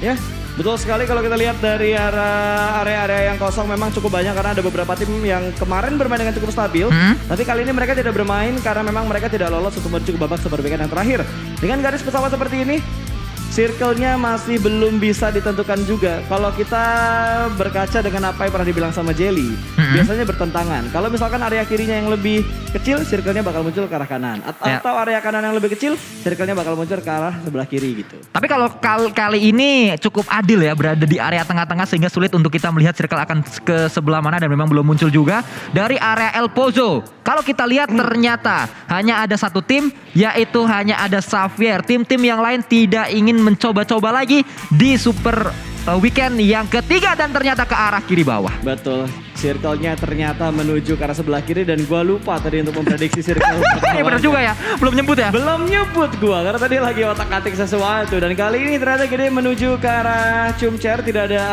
Ya, betul sekali kalau kita lihat dari area-area yang kosong memang cukup banyak karena ada beberapa tim yang kemarin bermain dengan cukup stabil. Tapi kali ini mereka tidak bermain karena memang mereka tidak lolos untuk menuju ke babak super weekend yang terakhir. Dengan garis pesawat seperti ini, circle-nya masih belum bisa ditentukan juga. Kalau kita berkaca dengan apa yang pernah dibilang sama Jelly, biasanya bertentangan. Kalau misalkan area kirinya yang lebih kecil, circle-nya bakal muncul ke arah kanan. Atau area kanan yang lebih kecil, circle-nya bakal muncul ke arah sebelah kiri gitu. Tapi kalau kali ini cukup adil ya, berada di area tengah-tengah sehingga sulit untuk kita melihat circle akan ke sebelah mana dan memang belum muncul juga dari area El Pozo. Kalau kita lihat ternyata hanya ada satu tim, yaitu hanya ada Xavier. Tim-tim yang lain tidak ingin mencoba-coba lagi di super weekend yang ketiga dan ternyata ke arah kiri bawah. Betul, circle-nya ternyata menuju ke arah sebelah kiri dan gua lupa tadi untuk memprediksi circle. Iya benar juga ya, belum nyebut ya? Belum nyebut gua karena tadi lagi otak-atik sesuatu dan kali ini ternyata Gede menuju ke arah Chumcher. Tidak ada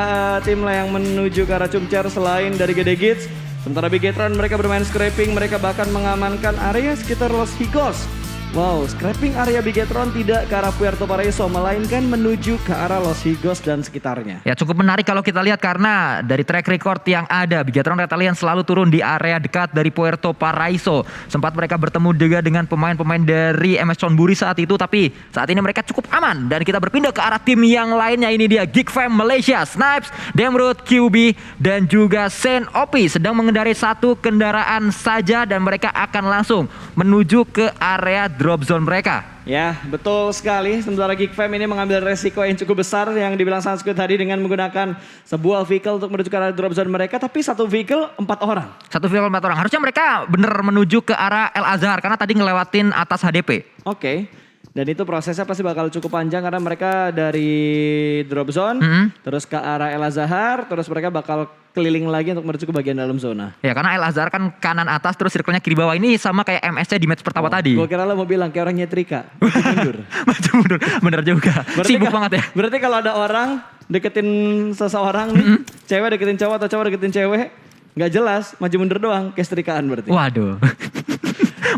tim lah yang menuju ke arah Chumcher selain dari Gede Gits. Sementara Bigetron mereka bermain scraping, mereka bahkan mengamankan area sekitar Los Higos. Wow, scraping area Bigetron tidak ke arah Puerto Paraiso, melainkan menuju ke arah Los Higos dan sekitarnya. Ya cukup menarik kalau kita lihat karena dari track record yang ada, Bigetron Reptilian selalu turun di area dekat dari Puerto Paraiso. Sempat mereka bertemu juga dengan pemain-pemain dari MS Chonburi saat itu, tapi saat ini mereka cukup aman. Dan kita berpindah ke arah tim yang lainnya, ini dia Geek Fam Malaysia, Snipes, Demroot, QB, dan juga Saint Opi sedang mengendarai satu kendaraan saja dan mereka akan langsung menuju ke area drop zone mereka. Ya, betul sekali. Sementara Geek Fam ini mengambil resiko yang cukup besar yang dibilang Sunsquid tadi dengan menggunakan sebuah vehicle untuk menuju ke arah drop zone mereka. Tapi satu vehicle 4 orang. Satu vehicle 4 orang. Harusnya mereka bener menuju ke arah El Azhar karena tadi ngelewatin atas HDP. Oke. Dan itu prosesnya pasti bakal cukup panjang karena mereka dari drop zone, terus ke arah El Azhar, terus mereka bakal keliling lagi untuk menuju ke bagian dalam zona. Ya karena El Azhar kan kanan atas terus circle-nya kiri bawah, ini sama kayak MS-nya di match pertama tadi. Gue kira lo mau bilang kayak orang nyetrika, maju mundur. Maju mundur, bener juga. Sibuk banget ya. Berarti kalau ada orang deketin seseorang nih, cewek deketin cowok atau cowok deketin cewek, nggak jelas, maju mundur doang, kayak setrikaan berarti. Waduh.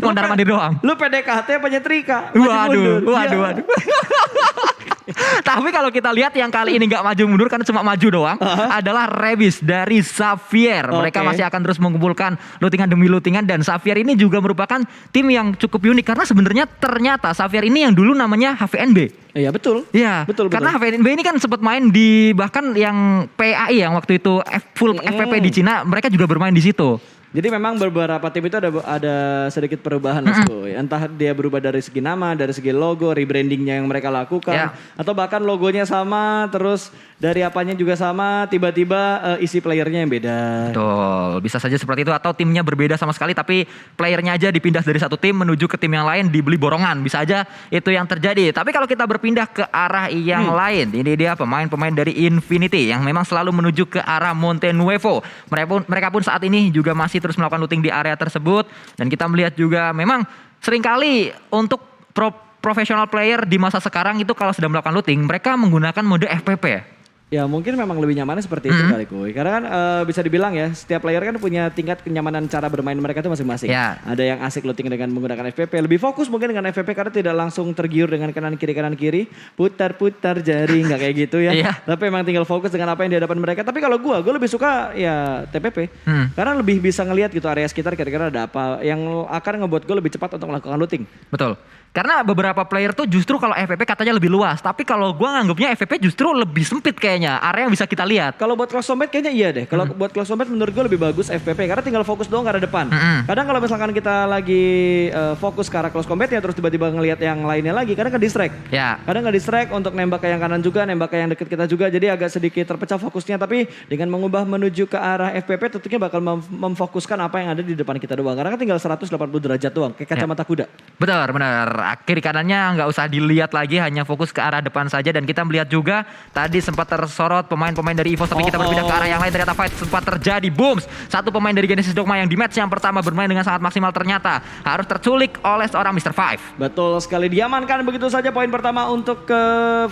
Mondar mandir doang. Lu PDKT apa nyetrika? Waduh. Tapi kalau kita lihat yang kali ini nggak maju mundur karena cuma maju doang, adalah Rebis dari Xavier. Mereka masih akan terus mengumpulkan lootingan demi lootingan dan Xavier ini juga merupakan tim yang cukup unik karena sebenarnya ternyata Xavier ini yang dulu namanya HVNB. Iya betul. Iya, betul. Karena HVNB ini kan sempat main di bahkan yang PAI yang waktu itu full FPP di Cina, mereka juga bermain di situ. Jadi memang beberapa tim itu ada sedikit perubahan Bosku. Entah dia berubah dari segi nama, dari segi logo, rebrandingnya yang mereka lakukan. Atau bahkan logonya sama, terus dari apanya juga sama, tiba-tiba isi playernya yang beda. Betul, bisa saja seperti itu. Atau timnya berbeda sama sekali tapi playernya aja dipindah dari satu tim menuju ke tim yang lain, dibeli borongan. Bisa aja itu yang terjadi. Tapi kalau kita berpindah ke arah yang lain, ini dia pemain-pemain dari Infinity yang memang selalu menuju ke arah Monte Nuevo. Mereka pun saat ini juga masih terus melakukan looting di area tersebut dan kita melihat juga memang seringkali untuk professional player di masa sekarang itu kalau sedang melakukan looting mereka menggunakan mode FPP. Ya mungkin memang lebih nyamannya seperti itu kali Kuy. Karena kan bisa dibilang ya setiap player kan punya tingkat kenyamanan cara bermain mereka itu masing-masing. Ada yang asik looting dengan menggunakan FPP. Lebih fokus mungkin dengan FPP karena tidak langsung tergiur dengan kanan kiri. Putar-putar jari nggak kayak gitu ya. Tapi emang tinggal fokus dengan apa yang di hadapan mereka. Tapi kalau gue lebih suka ya TPP. Karena lebih bisa ngelihat gitu area sekitar kira-kira ada apa. Yang akan ngebuat gue lebih cepat untuk melakukan looting. Betul. Karena beberapa player tuh justru kalau FPP katanya lebih luas. Tapi kalau gue nganggapnya FPP justru lebih sempit kayaknya. Area yang bisa kita lihat. Kalau buat close combat kayaknya iya deh. Kalau buat close combat menurut gue lebih bagus FPP. Karena tinggal fokus doang ke arah depan. Kadang kalau misalkan kita lagi fokus ke arah close combat ya terus tiba-tiba ngelihat yang lainnya lagi. Kadang ke-distract. Kadang nge-distract untuk nembak ke yang kanan juga. Nembak ke yang deket kita juga. Jadi agak sedikit terpecah fokusnya. Tapi dengan mengubah menuju ke arah FPP tentunya bakal memfokuskan apa yang ada di depan kita doang. Karena kan tinggal 180 derajat doang. Kayak kacamata kuda. Benar. Kiri kanannya nggak usah dilihat lagi, hanya fokus ke arah depan saja. Dan kita melihat juga tadi sempat tersorot pemain-pemain dari EVOS, tapi kita berpindah ke arah yang lain. Ternyata fight sempat terjadi, booms. Satu pemain dari Genesis Dogma yang di match yang pertama bermain dengan sangat maksimal ternyata harus terculik oleh seorang Mr. Five. Betul sekali, diamankan begitu saja poin pertama untuk ke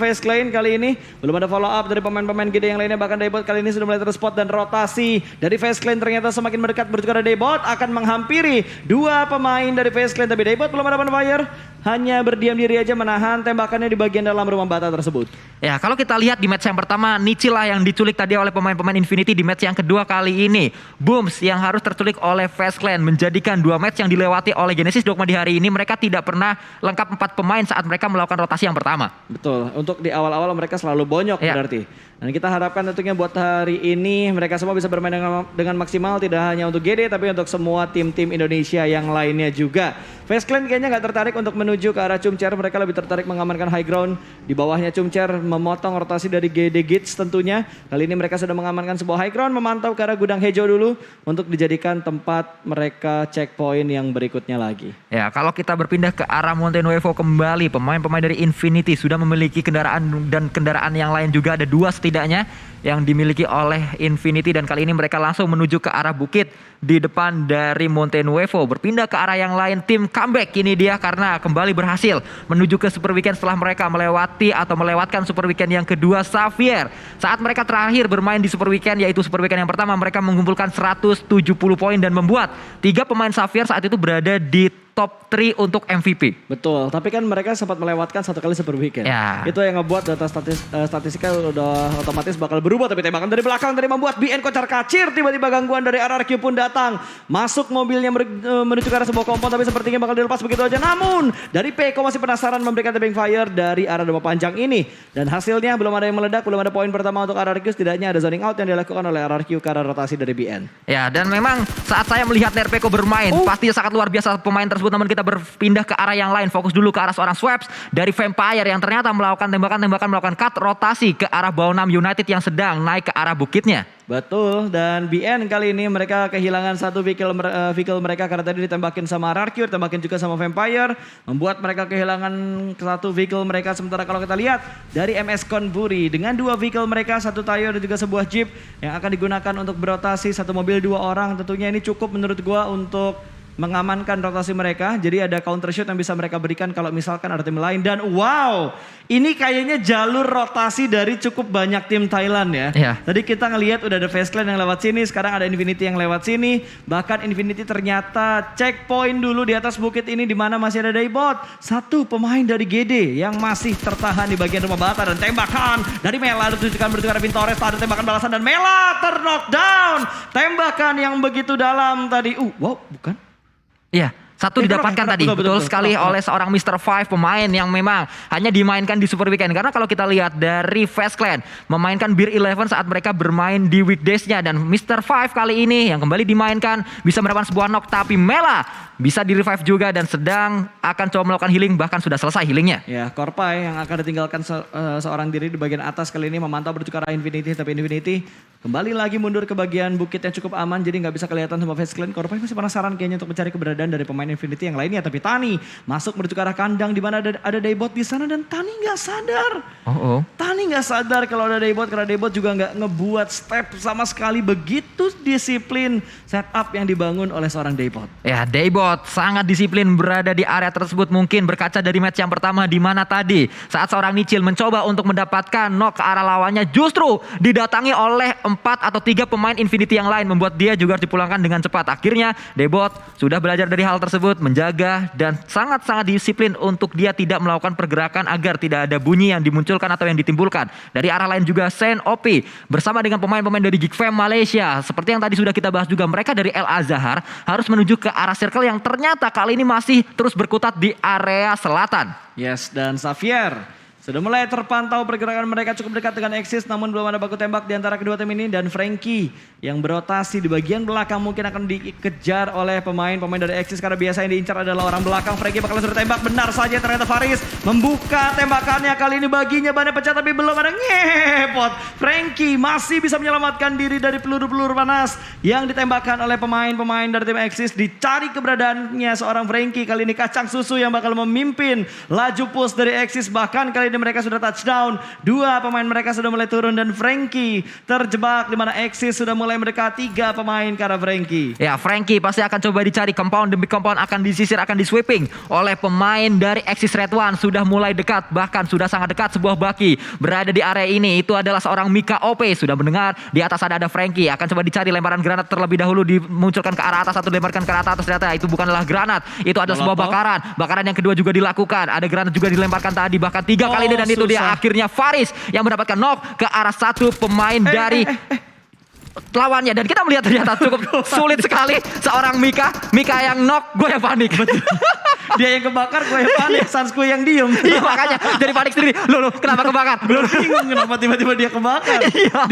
Face Clan kali ini. Belum ada follow up dari pemain-pemain gede yang lainnya, bahkan Daybot kali ini sudah mulai terspot dan rotasi dari Face Clan ternyata semakin mendekat menuju ke arah Daybot akan menghampiri dua pemain dari Face Clan, tapi Daybot belum ada bonfire. hanya berdiam diri aja menahan tembakannya di bagian dalam rumah bata tersebut. Ya, kalau kita lihat di match yang pertama, Nichil lah yang diculik tadi oleh pemain-pemain Infinity. Di match yang kedua kali ini, Booms yang harus terculik oleh Fast Clan, menjadikan 2 match yang dilewati oleh Genesis Dogma di hari ini. Mereka tidak pernah lengkap 4 pemain saat mereka melakukan rotasi yang pertama. Betul, untuk di awal-awal mereka selalu bonyok berarti. Dan kita harapkan tentunya buat hari ini mereka semua bisa bermain dengan maksimal, tidak hanya untuk GD tapi untuk semua tim-tim Indonesia yang lainnya juga. Fast Clan kayaknya nggak tertarik untuk menuju ke arah Chumcher, mereka lebih tertarik mengamankan high ground. Di bawahnya Chumcher memotong rotasi dari GD Gits tentunya. Kali ini mereka sudah mengamankan sebuah high ground, memantau ke arah gudang Hejo dulu untuk dijadikan tempat mereka checkpoint yang berikutnya lagi. Ya, kalau kita berpindah ke arah Monte Nuevo kembali, pemain-pemain dari Infinity sudah memiliki kendaraan dan kendaraan yang lain juga, ada 2 setidaknya yang dimiliki oleh Infinity, dan kali ini mereka langsung menuju ke arah bukit di depan dari Monte Nuevo. Berpindah ke arah yang lain, tim comeback ini dia karena kembali berhasil menuju ke Super Weekend setelah mereka melewatkan Super Weekend yang kedua. Xavier, saat mereka terakhir bermain di Super Weekend, yaitu Super Weekend yang pertama, mereka mengumpulkan 170 poin dan membuat 3 pemain Xavier saat itu berada di top 3 untuk MVP. Betul, tapi kan mereka sempat melewatkan 1 kali Super Weekend. Ya. Itu yang ngebuat data statistika udah otomatis bakal berubah, tapi tembakan dari belakang tadi membuat BN kocar kacir. Tiba-tiba gangguan dari RRQ pun datang. Masuk mobilnya menuju ke arah sebuah kompon, tapi sepertinya bakal dilepas begitu aja. Namun dari Peko masih penasaran memberikan tapping fire dari arah doma panjang ini. Dan hasilnya belum ada yang meledak, belum ada poin pertama untuk RRQ. Setidaknya ada zoning out yang dilakukan oleh RRQ ke arah rotasi dari BN. Ya, dan memang saat saya melihat Nerpeko bermain, pastinya sangat luar biasa pemain tersebut. Namun kita berpindah ke arah yang lain, fokus dulu ke arah seorang Swaps dari Vampire yang ternyata melakukan tembakan-tembakan, melakukan cut rotasi ke arah Baonam United yang sedang naik ke arah bukitnya. Betul, dan BN kali ini mereka kehilangan 1 vehicle mereka karena tadi ditembakin sama RRQ, ditembakin juga sama Vampire, membuat mereka kehilangan 1 vehicle mereka. Sementara kalau kita lihat dari MS Konburi dengan 2 vehicle mereka, 1 Tayo dan juga sebuah Jeep yang akan digunakan untuk berotasi, 1 mobil 2 orang. Tentunya ini cukup menurut gua untuk mengamankan rotasi mereka. Jadi ada counter shoot yang bisa mereka berikan kalau misalkan ada tim lain. Dan wow, ini kayaknya jalur rotasi dari cukup banyak tim Thailand ya. Tadi kita ngelihat udah ada Fast Clan yang lewat sini, sekarang ada Infinity yang lewat sini. Bahkan Infinity ternyata checkpoint dulu di atas bukit ini di mana masih ada Daybot. 1 pemain dari GD yang masih tertahan di bagian rumah bata, dan tembakan dari Mela ditujukan menuju ke arah Pintores. Ada tembakan balasan dan Mela terknockdown. Tembakan yang begitu dalam tadi. Wow, bukan. Iya, 1 didapatkan tadi, betul sekali oleh seorang Mr. Five, pemain yang memang hanya dimainkan di Super Weekend. Karena kalau kita lihat dari Fast Clan memainkan Beer 11 saat mereka bermain di weekdays-nya, dan Mr. Five kali ini yang kembali dimainkan bisa mendapatkan sebuah knock, tapi Mela bisa di revive juga dan sedang akan coba melakukan healing, bahkan sudah selesai healingnya. Ya, Korpai yang akan ditinggalkan seorang diri di bagian atas kali ini memantau menuju ke arah Infinity, tapi Infinity kembali lagi mundur ke bagian bukit yang cukup aman, jadi nggak bisa kelihatan sama Fast Clan. Korpai masih penasaran kayaknya untuk mencari keberadaan dari pemain Infinity yang lainnya, tapi Tani masuk menuju ke arah kandang di mana ada Daybot di sana, dan Tani nggak sadar. Tani nggak sadar kalau ada Daybot, karena Daybot juga nggak ngebuat step sama sekali. Begitu disiplin setup yang dibangun oleh seorang Daybot. Ya, Daybot sangat disiplin berada di area tersebut, mungkin berkaca dari match yang pertama di mana tadi saat seorang Nichil mencoba untuk mendapatkan knock ke arah lawannya, justru didatangi oleh 4 atau 3 pemain Infinity yang lain, membuat dia juga harus dipulangkan dengan cepat. Akhirnya Daybot sudah belajar dari hal tersebut, menjaga dan sangat-sangat disiplin untuk dia tidak melakukan pergerakan agar tidak ada bunyi yang dimunculkan atau yang ditimbulkan. Dari arah lain juga Sen OP bersama dengan pemain-pemain dari Geek Fam Malaysia. Seperti yang tadi sudah kita bahas juga, mereka dari El Azhar harus menuju ke arah circle yang ternyata kali ini masih terus berkutat di area selatan. Yes, dan Xavier sudah mulai terpantau pergerakan mereka cukup dekat dengan Exis, namun belum ada baku tembak di antara kedua tim ini. Dan Frankie yang berotasi di bagian belakang mungkin akan dikejar oleh pemain dari Exis, karena biasanya yang diincar adalah orang belakang. Frankie bakal sudah tembak, benar saja ternyata Faris membuka tembakannya. Kali ini baginya bannya pecah tapi belum ada ngepot. Frankie masih bisa menyelamatkan diri dari peluru-peluru panas yang ditembakkan oleh pemain dari tim Exis. Dicari keberadaannya seorang Frankie, kali ini kacang susu yang bakal memimpin laju push dari Exis. Bahkan kali ini mereka sudah touchdown. 2 pemain mereka sudah mulai turun dan Frankie terjebak di mana Exis sudah mulai mendekati 3 pemain ke arah Frankie. Ya, Frankie pasti akan coba dicari compound demi compound, akan disisir, akan di sweeping oleh pemain dari Exis Red One. Sudah mulai dekat, bahkan sudah sangat dekat. Sebuah baki berada di area ini. Itu adalah seorang Mika OP. Sudah mendengar di atas ada Frankie. Akan coba dicari lemparan granat terlebih dahulu, dimunculkan ke arah atas, atau dilemparkan ke arah atas. Ternyata itu bukanlah granat, itu adalah sebuah bakaran. Bakaran yang kedua juga dilakukan. Ada granat juga dilemparkan tadi, bahkan 3 kali ini, dan itu dia akhirnya Faris yang mendapatkan knock ke arah satu pemain dari lawannya. Dan kita melihat ternyata cukup sulit sekali seorang Mika yang knock, gue yang panik. Dia yang kebakar, gue yang panik, Sansku yang diem. Iya, makanya jadi panik sendiri. Loh, kenapa kebakar? Gue bingung kenapa tiba-tiba dia kebakar.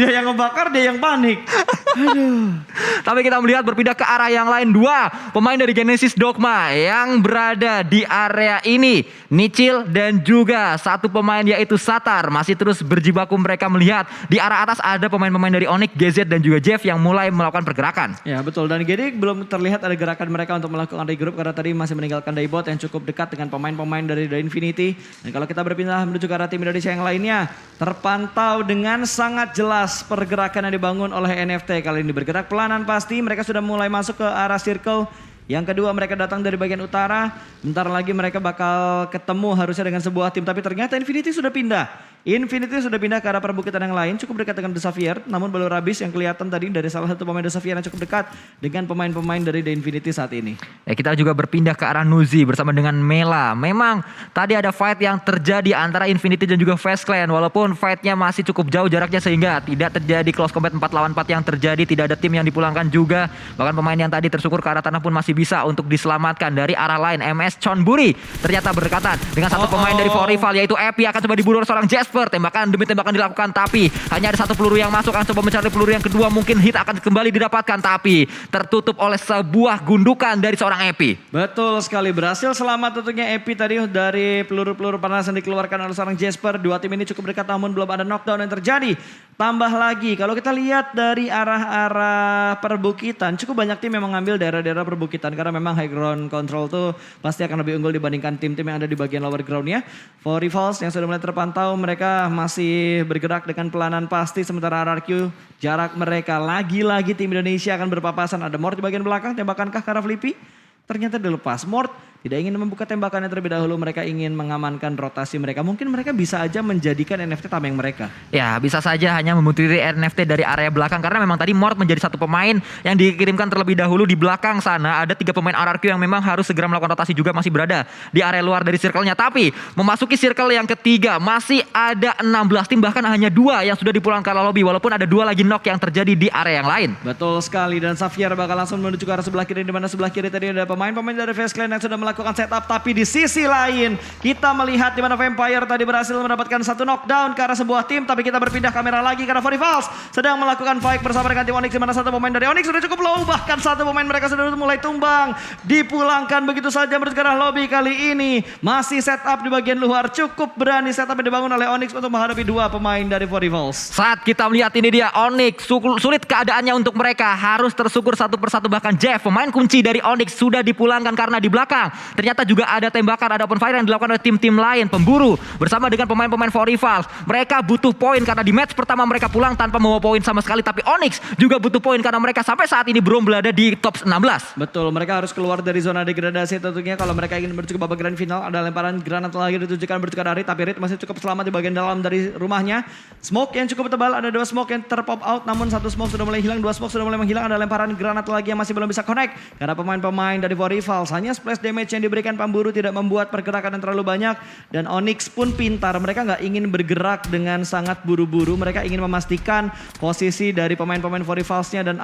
Dia yang ngebakar, dia yang panik. Aduh. Tapi kita melihat berpindah ke arah yang lain. 2 pemain dari Genesis Dogma yang berada di area ini, Nichil dan juga 1 pemain yaitu Satar. Masih terus berjibaku mereka melihat di arah atas ada pemain-pemain dari Onyx, GZ dan juga Jeff yang mulai melakukan pergerakan. Ya betul, dan GD belum terlihat ada gerakan mereka untuk melakukan regroup karena tadi masih meninggalkan Daibot yang cukup dekat dengan pemain-pemain dari The Infinity. Dan kalau kita berpindah menuju ke arah tim Indonesia yang lainnya, terpantau dengan sangat jelas pergerakan yang dibangun oleh NFT. Kali ini bergerak pelanan pasti, mereka sudah mulai masuk ke arah circle. Yang kedua mereka datang dari bagian utara, bentar lagi mereka bakal ketemu harusnya dengan sebuah tim. Tapi ternyata Infinity sudah pindah. Infinity sudah pindah ke arah perbukitan yang lain, cukup dekat dengan The Xavier. Namun baru Rabis yang kelihatan tadi dari salah satu pemain The Xavier yang cukup dekat dengan pemain-pemain dari The Infinity saat ini. Ya, kita juga berpindah ke arah Nuzi bersama dengan Mela. Memang tadi ada fight yang terjadi antara Infinity dan juga Fast Clan. Walaupun fightnya masih cukup jauh jaraknya sehingga tidak terjadi close combat 4 lawan 4 yang terjadi. Tidak ada tim yang dipulangkan juga. Bahkan pemain yang tadi tersukur ke arah tanah pun masih bisa untuk diselamatkan dari arah lain. MS Chonburi ternyata berdekatan dengan satu pemain dari For Rival yaitu Epi. Akan coba dibunuh oleh seorang Jasper. Tembakan demi tembakan dilakukan, tapi hanya ada 1 peluru yang masuk. Akan coba mencari peluru yang kedua, mungkin hit akan kembali didapatkan, tapi tertutup oleh sebuah gundukan dari seorang Epi. Betul sekali, berhasil selamat tentunya Epi tadi dari peluru-peluru panas yang dikeluarkan oleh seorang Jasper. 2 tim ini cukup dekat namun belum ada knockdown yang terjadi. Tambah lagi kalau kita lihat dari arah-arah perbukitan, cukup banyak tim yang mengambil daerah-daerah perbukitan karena memang high ground control tuh pasti akan lebih unggul dibandingkan tim-tim yang ada di bagian lower groundnya. For Rivals yang sudah mulai terpantau, mereka masih bergerak dengan pelanan pasti, sementara RRQ jarak mereka lagi-lagi tim Indonesia akan berpapasan. Ada Mort di bagian belakang, tembakankah ke arah Flippy? Ternyata dilepas. Mort tidak ingin membuka tembakannya terlebih dahulu, mereka ingin mengamankan rotasi mereka. Mungkin mereka bisa aja menjadikan NFT tameng mereka. Ya, bisa saja hanya memutiri NFT dari area belakang karena memang tadi Mort menjadi 1 pemain yang dikirimkan terlebih dahulu. Di belakang sana ada 3 pemain RRQ yang memang harus segera melakukan rotasi juga, masih berada di area luar dari circle-nya. Tapi memasuki circle yang ketiga masih ada 16 tim, bahkan hanya 2 yang sudah dipulangkan ke lobby walaupun ada 2 lagi knock yang terjadi di area yang lain. Betul sekali, dan Xavier bakal langsung menuju ke arah sebelah kiri, di mana sebelah kiri tadi ada pemain-pemain dari Fast Clan yang sudah melakukan setup. Tapi di sisi lain kita melihat di mana Vampire tadi berhasil mendapatkan 1 knockdown ke arah sebuah tim. Tapi kita berpindah kamera lagi karena For Rivals sedang melakukan fight bersama dengan tim Onyx, di mana 1 pemain dari Onyx sudah cukup low, bahkan 1 pemain mereka sudah mulai tumbang, dipulangkan begitu saja menuju ke arah lobby. Kali ini masih setup di bagian luar, cukup berani setup yang dibangun oleh Onyx untuk menghadapi 2 pemain dari For Rivals. Saat kita melihat ini dia Onyx, sulit keadaannya untuk mereka, harus tersukur satu persatu. Bahkan Jeff, pemain kunci dari Onyx, sudah dipulangkan karena di belakang ternyata juga ada tembakan, ada open fire yang dilakukan oleh tim-tim lain. Pemburu bersama dengan pemain-pemain For Rivals, mereka butuh poin karena di match pertama mereka pulang tanpa membawa poin sama sekali. Tapi Onyx juga butuh poin karena mereka sampai saat ini belum berada di top 16. Betul, mereka harus keluar dari zona degradasi tentunya kalau mereka ingin menuju ke babak grand final. Ada lemparan granat lagi ditujukan menuju ke Rit, tapi Rit masih cukup selamat di bagian dalam dari rumahnya. Smoke yang cukup tebal, ada 2 smoke yang terpop out, namun 1 smoke sudah mulai hilang, 2 smoke sudah mulai menghilang. Ada lemparan granat lagi yang masih belum bisa connect karena pemain-pemain dari For Rivals hanya splash damage yang diberikan pemburu, tidak membuat pergerakan yang terlalu banyak. Dan Onyx pun pintar, mereka nggak ingin bergerak dengan sangat buru-buru, mereka ingin memastikan posisi dari pemain-pemain For Rivalsnya. Dan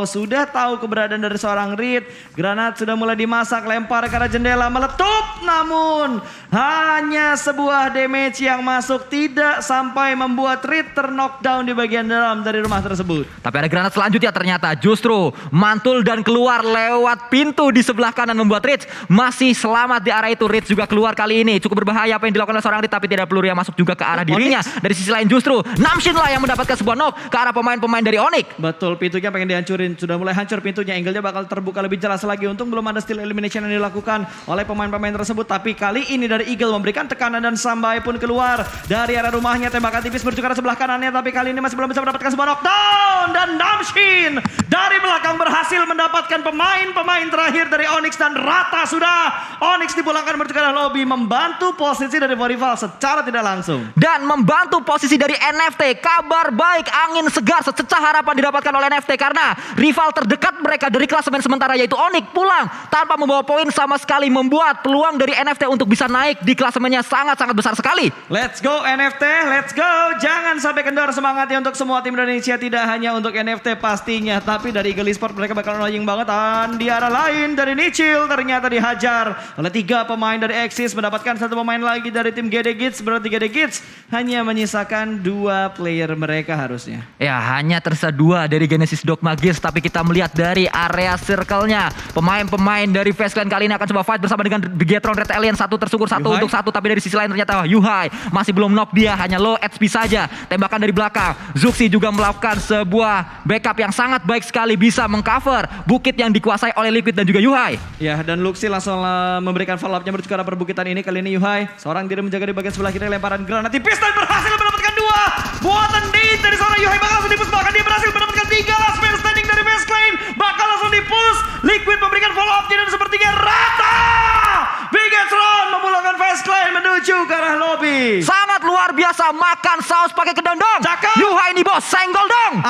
sudah tahu keberadaan dari seorang Reed, granat sudah mulai dimasak, lempar ke arah jendela, meletup, namun hanya sebuah damage yang masuk, tidak sampai membuat Reed terknockdown di bagian dalam dari rumah tersebut. Tapi ada granat selanjutnya ternyata justru mantul dan keluar lewat pintu di sebelah kanan, membuat Rich masih selamat di arah itu. Ritz juga keluar kali ini. Cukup berbahaya apa yang dilakukan oleh seorang Ritz, tapi tidak peluru yang masuk juga ke arah dirinya. Dari sisi lain justru Namshin lah yang mendapatkan sebuah knock ke arah pemain-pemain dari Onyx. Betul, pintunya pengen dihancurin. Sudah mulai hancur pintunya. Angle-nya bakal terbuka lebih jelas lagi. Untung belum ada steal elimination yang dilakukan oleh pemain-pemain tersebut. Tapi kali ini dari Eagle memberikan tekanan dan Sambai pun keluar dari arah rumahnya. Tembakan tipis menuju ke arah sebelah kanannya. Tapi kali ini masih belum bisa mendapatkan sebuah knockdown. Dan Namshin dari belakang berhasil mendapatkan pemain-pemain terakhir dari Onyx. Dan rata sudah. Onyx dipulangkan menuju ke arah lobby. Membantu posisi dari rival secara tidak langsung. Dan membantu posisi dari NFT. Kabar baik, angin segar, sececah harapan didapatkan oleh NFT. Karena rival terdekat mereka dari klasemen sementara yaitu Onyx pulang tanpa membawa poin sama sekali. Membuat peluang dari NFT untuk bisa naik di klasemennya sangat-sangat besar sekali. Let's go NFT, let's go. Jangan sampai kendor semangatnya untuk semua tim Indonesia. Tidak hanya untuk NFT pastinya. Tapi dari Eagle Esports mereka bakal annoying banget. Dan di arah lain dari Nichil ternyata dihajar oleh 3 pemain dari Axis. Mendapatkan 1 pemain lagi dari tim GD Kids. Berarti GD Kids hanya menyisakan 2 player mereka harusnya. Ya, hanya tersisa 2 dari Genesis Dogma Gears. Tapi kita melihat dari area circle-nya. Pemain-pemain dari Face Clan kali ini akan coba fight bersama dengan Bigetron Red Alien. Satu tersungkur, satu untuk satu. Tapi dari sisi lain ternyata Yuhai masih belum knock, dia hanya low HP saja. Tembakan dari belakang. Zuxi juga melakukan sebuah backup yang sangat baik sekali. Bisa mengcover bukit yang dikuasai oleh Liquid dan juga Yuhai. Ya, dan Luxi langsung memberikan follow up-nya menuju ke arah perbukitan ini. Kali ini Yuhai seorang diri menjaga di bagian sebelah kiri. Lemparan granat tipis dan berhasil mendapatkan 2 buatan Deed dari seorang Yuhai. Bakal langsung dipus, bahkan dia berhasil mendapatkan 3 last man standing dari Face Clan. Bakal langsung dipus. Liquid memberikan follow up-nya dan sepertinya rata. Bigetron memulangkan Face Clan menuju ke arah lobby. Sangat luar biasa, makan saus pakai kedondong. Cakep. Yuhai ini bos, senggol dong.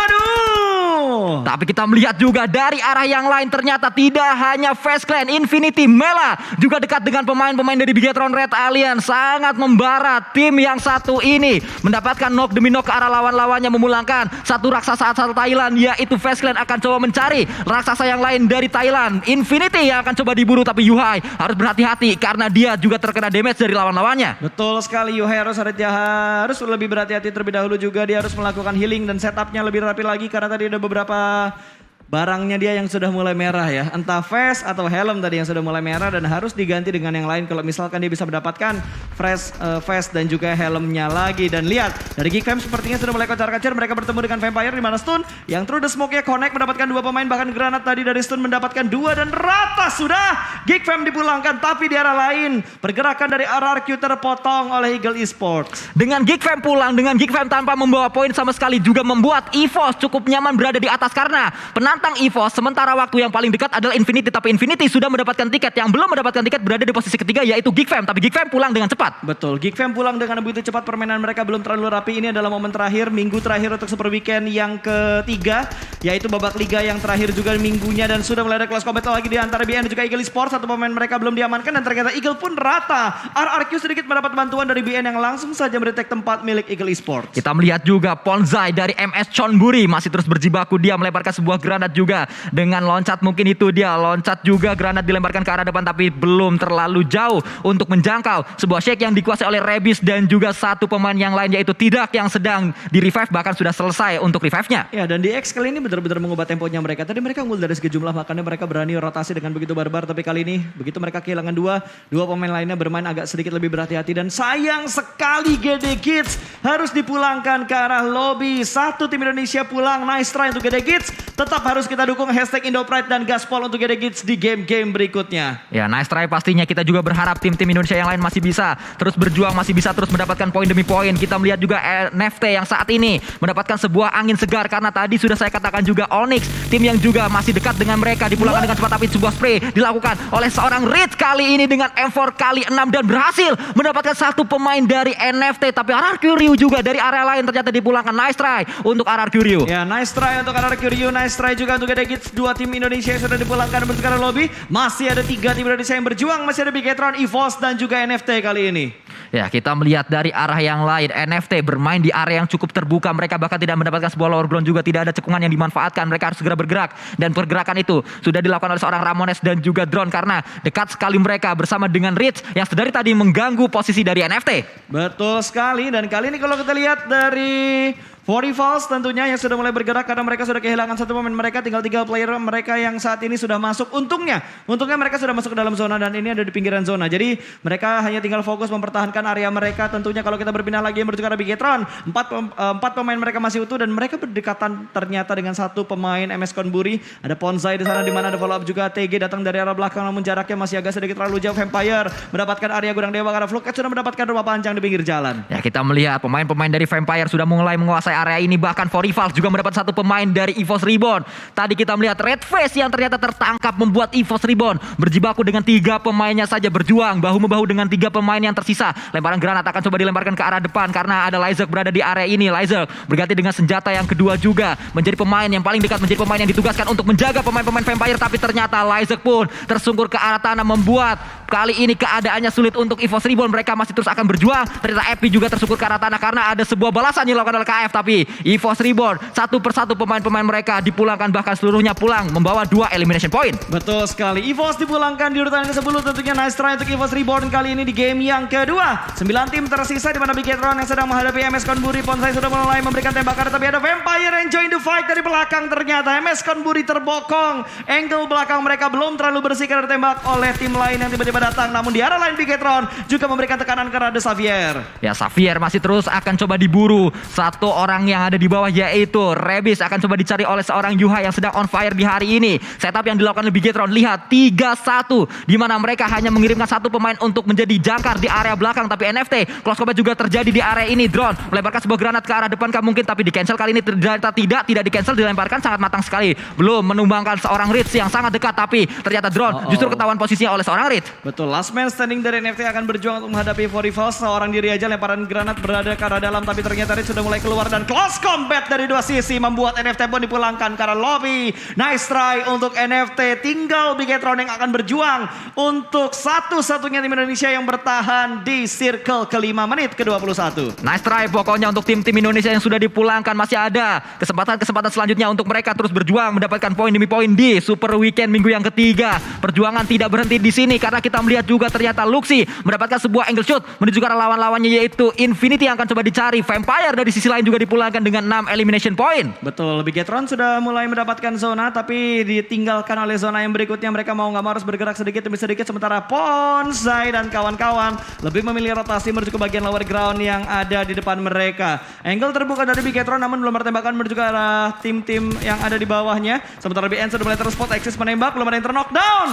Aduh. Tapi kita melihat juga dari arah yang lain ternyata tidak hanya Face Clan, Infinity Mela juga dekat dengan pemain-pemain dari Bigetron Red Alien. Sangat membara tim yang satu ini mendapatkan knock demi knock ke arah lawan-lawannya, memulangkan satu raksasa asal Thailand yaitu Face Clan akan coba mencari raksasa yang lain dari Thailand. Infinity yang akan coba diburu, tapi Yuhai harus berhati-hati karena dia juga terkena damage dari lawan-lawannya. Betul sekali, Yuhai harus lebih berhati-hati terlebih dahulu juga. Dia harus melakukan healing dan setupnya lebih rapi lagi karena tadi ada beberapa barangnya dia yang sudah mulai merah ya. Entah vest atau helm tadi yang sudah mulai merah dan harus diganti dengan yang lain kalau misalkan dia bisa mendapatkan fresh vest dan juga helmnya lagi. Dan lihat dari Geekfam sepertinya sudah mulai kocar-kacir. Mereka bertemu dengan Vampire di mana Stun yang through the smoke-nya connect mendapatkan 2 pemain, bahkan granat tadi dari Stun mendapatkan 2 dan rata sudah. Geekfam dipulangkan, tapi di arah lain pergerakan dari RRQ terpotong oleh Eagle Esports. Dengan Geekfam pulang, dengan Geekfam tanpa membawa poin sama sekali juga membuat EVOS cukup nyaman berada di atas karena penantang EVOS sementara waktu yang paling dekat adalah Infinity, tapi Infinity sudah mendapatkan tiket. Yang belum mendapatkan tiket berada di posisi ketiga yaitu Geekfam, tapi Geekfam pulang dengan cepat. Betul, Geekfam pulang dengan begitu cepat. Permainan mereka belum terlalu rapi. Ini adalah momen terakhir, minggu terakhir untuk Super Weekend yang ketiga, yaitu babak liga yang terakhir juga minggunya, dan sudah mulai ada close combat lagi di antara BN dan juga Eagle Esports. Satu pemain mereka belum diamankan dan ternyata Eagle pun rata. RRQ sedikit mendapat bantuan dari BN yang langsung saja mendetek tempat milik Eagle Esports. Kita melihat juga Ponzai dari MS Chonburi masih terus berjibaku, dia melemparkan sebuah granat juga dengan loncat, mungkin itu dia loncat juga, granat dilemparkan ke arah depan tapi belum terlalu jauh untuk menjangkau sebuah shake yang dikuasai oleh Rebis dan juga satu pemain yang lain yaitu Tidak yang sedang di revive, bahkan sudah selesai untuk revive-nya. Ya, dan di X kali ini benar-benar mengubah temponya mereka. Tadi mereka unggul dari segi jumlah, makanya mereka berani rotasi dengan begitu barbar, tapi kali ini begitu mereka kehilangan dua pemain lainnya bermain agak sedikit lebih berhati-hati, dan sayang sekali GD Kids harus dipulangkan ke arah lobby. Satu tim Indonesia pulang, nice try untuk GD Kids. Tetap harus kita dukung hashtag Indopride dan gaspol untuk GD Kids di game-game berikutnya. Ya, nice try pastinya. Kita juga berharap tim-tim Indonesia yang lain masih bisa terus berjuang, masih bisa terus mendapatkan poin demi poin. Kita melihat juga NFT yang saat ini mendapatkan sebuah angin segar karena tadi sudah saya katakan juga Onyx, tim yang juga masih dekat dengan mereka, dipulangkan dengan cepat, tapi sebuah spray dilakukan oleh seorang Ritz kali ini dengan M4 kali 6 dan berhasil mendapatkan satu pemain dari NFT, tapi RRQ Ryu juga dari area lain ternyata dipulangkan. Nice try untuk RRQ Ryu. Ya, nice try untuk RRQ Ryu, nice try juga untuk GD Kids. Dua tim Indonesia yang sudah dipulangkan menuju ke arah lobby. Masih ada 3 tim Indonesia yang berjuang, masih ada Bigetron, EVOS dan juga NFT kali ini. Ya, kita melihat dari arah yang lain, NFT bermain di area yang cukup terbuka. Mereka bahkan tidak mendapatkan sebuah lower ground juga, tidak ada cekungan yang dimanfaatkan. Mereka harus segera bergerak, dan pergerakan itu sudah dilakukan oleh seorang Ramones dan juga Drone karena dekat sekali mereka bersama dengan Ritz yang sedari tadi mengganggu posisi dari NFT. Betul sekali, dan kali ini kalau kita lihat dari Rivals tentunya yang sudah mulai bergerak karena mereka sudah kehilangan satu pemain mereka, tinggal 3 player mereka yang saat ini sudah masuk. Untungnya mereka sudah masuk ke dalam zona dan ini ada di pinggiran zona. Jadi mereka hanya tinggal fokus mempertahankan area mereka. Tentunya kalau kita berpindah lagi menuju ke arah Bigetron, 4 pemain mereka masih utuh dan mereka berdekatan ternyata dengan satu pemain MS Konburi. Ada Ponzai di sana di mana ada follow up juga. TG datang dari arah belakang namun jaraknya masih agak sedikit terlalu jauh. Vampire mendapatkan area gudang dewa karena Fluket sudah mendapatkan rumah panjang di pinggir jalan. Ya, kita melihat pemain-pemain dari Vampire sudah mulai menguasai area ini, bahkan Rivals juga mendapat satu pemain dari EVOS Reborn. Tadi kita melihat Red Face yang ternyata tertangkap membuat EVOS Reborn berjibaku dengan 3 pemainnya saja berjuang bahu-membahu dengan 3 pemain yang tersisa. Lemparan granat akan coba dilemparkan ke arah depan karena ada Lyzek berada di area ini. Lyzek berganti dengan senjata yang kedua juga menjadi pemain yang paling dekat, menjadi pemain yang ditugaskan untuk menjaga pemain-pemain Vampire, tapi ternyata Lyzek pun tersungkur ke arah tanah membuat kali ini keadaannya sulit untuk EVOS Reborn. Mereka masih terus akan berjuang. Ternyata Epi juga tersungkur ke arah tanah karena ada sebuah balasan yang dilakukan oleh KF, tapi EVOS Reborn satu persatu pemain-pemain mereka dipulangkan, bahkan seluruhnya pulang membawa 2 elimination point. Betul sekali, EVOS dipulangkan di urutan ke-10. Tentunya nice try untuk EVOS Reborn kali ini di game yang kedua. 9 tim tersisa di mana Bigetron yang sedang menghadapi MS Konburi. Ponsai sudah mulai memberikan tembakan, tapi ada Vampire yang join the fight dari belakang. Ternyata MS Konburi terbokong. Angle belakang mereka belum terlalu bersih karena ditembak oleh tim lain yang tiba-tiba datang. Namun di arah lain Bigetron juga memberikan tekanan ke arah Xavier. Ya, Xavier masih terus akan coba diburu. Satu orang yang ada di bawah yaitu Rebis akan coba dicari oleh seorang Yuha yang sedang on fire di hari ini. Setup yang dilakukan oleh Bigetron, lihat 3-1 di mana mereka hanya mengirimkan satu pemain untuk menjadi jangkar di area belakang, tapi NFT close combat juga terjadi di area ini. Drone melemparkan sebuah granat ke arah depan mungkin, tapi di cancel kali ini. Ternyata tidak di cancel, dilemparkan sangat matang sekali. Belum menumbangkan seorang Ritz yang sangat dekat, tapi ternyata Drone justru ketahuan posisinya oleh seorang Ritz. Betul, last man standing dari NFT akan berjuang untuk menghadapi Rivals. Seorang diri aja lemparan granat berada ke arah dalam, tapi ternyata Ritz sudah mulai keluar dan close combat dari 2 sisi membuat NFT pun dipulangkan karena lobby. Nice try untuk NFT. Tinggal Bigetron yang akan berjuang untuk satu-satunya tim Indonesia yang bertahan di circle ke-5 menit ke-21. Nice try pokoknya untuk tim-tim Indonesia yang sudah dipulangkan. Masih ada kesempatan selanjutnya untuk mereka terus berjuang mendapatkan poin demi poin di Super Weekend minggu yang ketiga. Perjuangan tidak berhenti di sini karena kita melihat juga ternyata Luxi mendapatkan sebuah angle shoot menuju ke arah lawan-lawannya yaitu Infinity yang akan coba dicari. Vampire dari sisi lain juga dipulangkan dengan 6 elimination point. Betul, Bigetron sudah mulai mendapatkan zona tapi ditinggalkan oleh zona yang berikutnya. Mereka mau nggak mau harus bergerak sedikit demi sedikit, sementara Ponsai dan kawan-kawan lebih memilih rotasi menuju ke bagian lower ground yang ada di depan mereka. Angle terbuka dari Bigetron namun belum bertembakan menuju ke arah tim-tim yang ada di bawahnya. Sementara BN sudah mulai terspot, Axis menembak, belum ada yang ter-knockdown.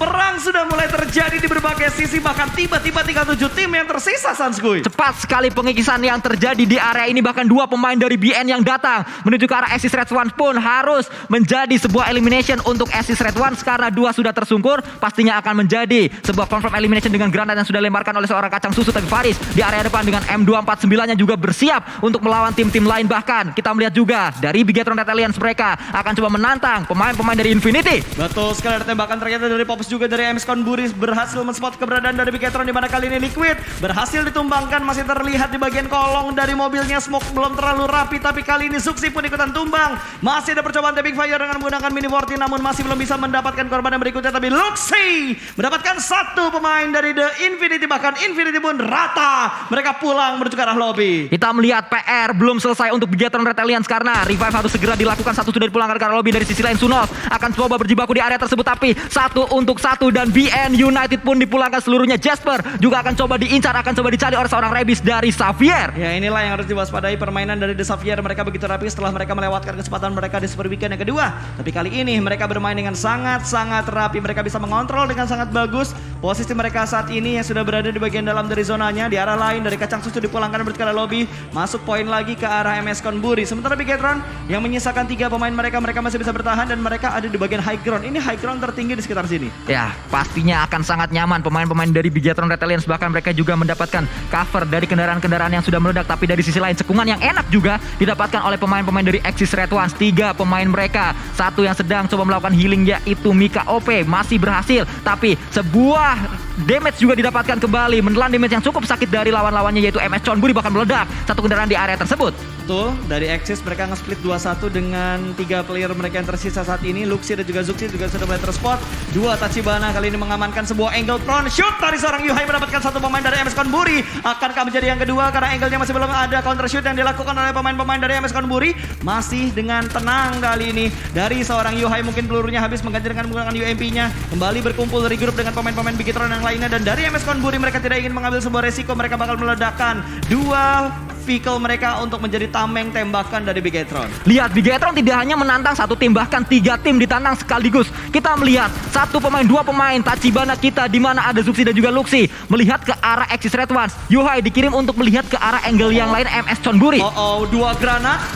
Perang sudah mulai terjadi di berbagai sisi, bahkan tiba-tiba tinggal 7 tim yang tersisa, Sanskuy. Cepat sekali pengikisan yang terjadi di area ini, bahkan 2 pemain dari BN yang datang menuju ke arah Axis Red Ones pun harus menjadi sebuah elimination untuk Axis Red Ones karena 2 sudah tersungkur. Pastinya akan menjadi sebuah confirm elimination dengan granat yang sudah dilemparkan oleh seorang kacang susu, tapi Faris di area depan dengan M249-nya juga bersiap untuk melawan tim-tim lain. Bahkan kita melihat juga dari Bigetron Red Alliance mereka akan coba menantang pemain-pemain dari Infinity. Betul sekali, ada tembakan ternyata dari Popus juga dari MS Konburi berhasil men-spot keberadaan dari Bigetron di mana kali ini Liquid berhasil ditumbangkan. Masih terlihat di bagian kolong dari mobilnya, smoke belum terlalu rapi, tapi kali ini Zuxi pun ikutan tumbang. Masih ada percobaan tapping fire dengan menggunakan mini 40 namun masih belum bisa mendapatkan korban yang berikutnya, tapi Luxi mendapatkan 1 pemain dari The Infinity, bahkan Infinity pun rata. Mereka pulang menuju ke arah lobby. Kita melihat PR belum selesai untuk Bigetron Red Alliance karena revive harus segera dilakukan. 1 sudah dipulangkan ke arah lobby. Dari sisi lain Sunos akan coba berjibaku di area tersebut, tapi 1 untuk 1 dan BN United pun dipulangkan seluruhnya. Jasper juga akan coba diincar, akan coba dicari oleh seorang Rebis dari Xavier. Ya, inilah yang harus diwaspadai permainan dari The Xavier. Mereka begitu rapi setelah mereka melewatkan kesempatan mereka di Super Weekend yang kedua. Tapi kali ini mereka bermain dengan sangat-sangat rapi. Mereka bisa mengontrol dengan sangat bagus posisi mereka saat ini yang sudah berada di bagian dalam dari zonanya. Di arah lain dari kacang susu dipulangkan ke arah lobby, masuk poin lagi ke arah MS Konburi. Sementara Bigetron yang menyisakan 3 pemain mereka masih bisa bertahan dan mereka ada di bagian high ground. Ini high ground tertinggi di sekitar sini. Ya, pastinya akan sangat nyaman pemain-pemain dari Bigetron Red Alliance. Bahkan mereka juga mendapatkan cover dari kendaraan-kendaraan yang sudah meledak. Tapi dari sisi lain cekungan yang enak juga didapatkan oleh pemain-pemain dari Axis Red Ones. 3 pemain mereka, 1 yang sedang coba melakukan healing yaitu Mika OP masih berhasil. Tapi sebuah setelah damage juga didapatkan kembali, menelan damage yang cukup sakit dari lawan-lawannya yaitu MS Chonburi bahkan meledak satu kendaraan di area tersebut. Betul, dari Axis mereka nge-split 2-1 dengan 3 player mereka yang tersisa saat ini. Luxi dan juga Zuxi juga sudah mulai terspot. Dua Tachibana kali ini mengamankan sebuah angle prone shoot dari seorang Yuhai mendapatkan satu pemain dari MS Chonburi. Akankah menjadi yang kedua karena angle-nya masih belum ada counter shoot yang dilakukan oleh pemain-pemain dari MS Chonburi. Masih dengan tenang kali ini dari seorang Yuhai, mungkin pelurunya habis mengganti dengan menggunakan UMP-nya. Kembali berkumpul dari grup dengan pemain-pemain Bigetron yang lainnya, dan dari MS Chonburi mereka tidak ingin mengambil sebuah resiko, mereka bakal meledakkan dua vehicle mereka untuk menjadi tameng tembakan dari Bigetron. Lihat, Bigetron tidak hanya menantang satu tim, bahkan 3 tim ditantang sekaligus. Kita melihat satu pemain, dua pemain Tachibana kita di mana ada Zuxi dan juga Luxi melihat ke arah Axis Red Ones. Yuhai dikirim untuk melihat ke arah angle yang lain MS Chonburi. Dua granat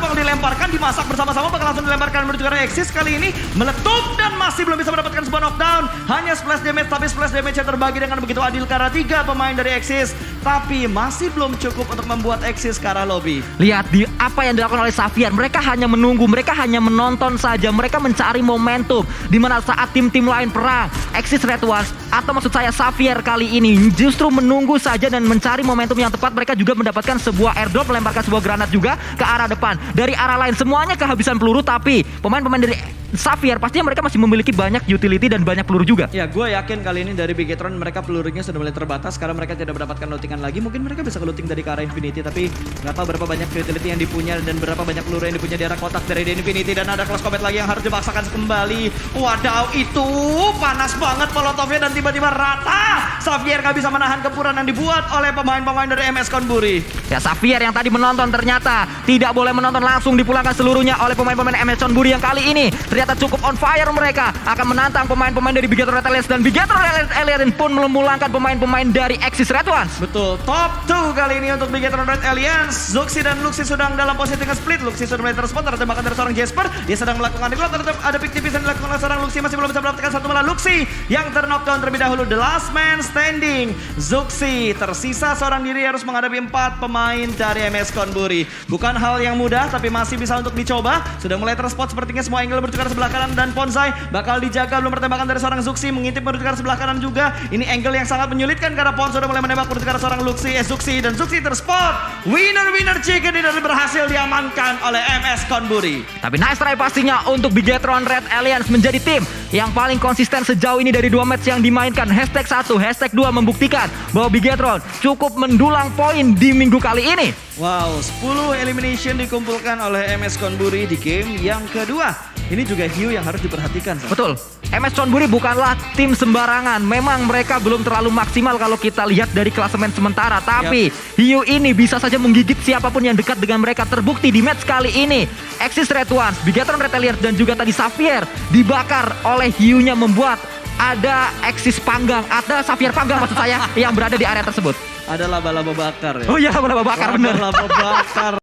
bakal dilemparkan, dimasak bersama-sama, bakal langsung dilemparkan menuju ke arah Axis. Kali ini meletup dan masih belum bisa mendapatkan sebuah knockdown. Hanya splash damage, tapi splash damage yang terbagi dengan begitu adil karena 3 pemain dari Axis. Tapi masih belum cukup untuk membuat Axis ke arah lobby. Lihat di apa yang dilakukan oleh Xavier. Mereka hanya menunggu, mereka hanya menonton saja. Mereka mencari momentum di mana saat tim-tim lain perang, Axis Red Ones atau maksud saya Xavier kali ini justru menunggu saja dan mencari momentum yang tepat. Mereka juga mendapatkan sebuah airdrop, melemparkan sebuah granat juga ke arah depan. Dari arah lain semuanya kehabisan peluru, tapi pemain-pemain dari Xavier pastinya mereka masih memiliki banyak utility dan banyak peluru juga. Ya, gue yakin kali ini dari Bigetron mereka pelurunya sudah mulai terbatas karena mereka tidak mendapatkan lootingan lagi. Mungkin mereka bisa looting dari ke arah Infinity, tapi nggak tahu berapa banyak utility yang dipunya dan berapa banyak peluru yang dipunya di arah kotak dari Infinity. Dan ada close combat lagi yang harus dipaksakan kembali. Wadaw, itu panas banget molotovnya dan tiba-tiba rata. Xavier nggak bisa menahan gempuran yang dibuat oleh pemain-pemain dari MS Chonburi. Ya, Xavier yang tadi menonton ternyata tidak boleh menonton, langsung dipulangkan seluruhnya oleh pemain-pemain MS Chonburi yang kali ini ternyata cukup on fire. Mereka akan menantang pemain-pemain dari Bigetron Red Alliance, dan Bigetron Red Alliance pun memulangkan pemain-pemain dari Axis Red Ones. Betul, top 2 kali ini untuk Bigetron Red Alliance. Zuxi dan Luxi sedang dalam posisi nge-split. Luxi sudah mulai terspot, ada tembakan dari seorang Jasper. Dia sedang melakukan recall, ada pick tipis yang dilakukan oleh seorang Luxi. Masih belum bisa mendapatkan satu, malah Luxi yang ter-knockdown terlebih dahulu. The last man standing, Zuxi. Tersisa seorang diri harus menghadapi 4 pemain dari MS Chonburi. Bukan hal yang mudah, tapi masih bisa untuk dicoba. Sudah mulai terspot sepertinya semua angle menuju ke sebelah kanan, dan Bonsai bakal dijaga belum pertembakan dari seorang Zuxi, mengintip menuju ke sebelah kanan juga. Ini angle yang sangat menyulitkan karena Pon sudah mulai menembak menuju ke seorang Zuxi, dan Zuxi terspot. Winner chicken dinner berhasil diamankan oleh MS Chonburi. Tapi nice try pastinya untuk Bigetron Red Alliance menjadi tim yang paling konsisten sejauh ini dari 2 match yang dimainkan. Hashtag 1, hashtag 2 membuktikan bahwa Bigetron cukup mendulang poin di minggu kali ini. Wow, 10 elimination dikumpulkan oleh MS Chonburi di game yang kedua. Ini juga Hugh yang harus diperhatikan. Betul, MS Chonburi bukanlah tim sembarangan. Memang mereka belum terlalu maksimal kalau kita lihat dari klasemen sementara. Tapi Hugh ini bisa saja menggigit siapapun yang dekat dengan mereka. Terbukti di match kali ini, Axis Red Ones, Bigetron Red Alliance, dan juga tadi Xavier dibakar oleh Hugh-nya, membuat ada Axis panggang, ada Xavier panggang maksud saya yang berada di area tersebut. Ada laba-laba bakar ya. Oh iya, laba-laba bakar bener. Laba-laba bakar.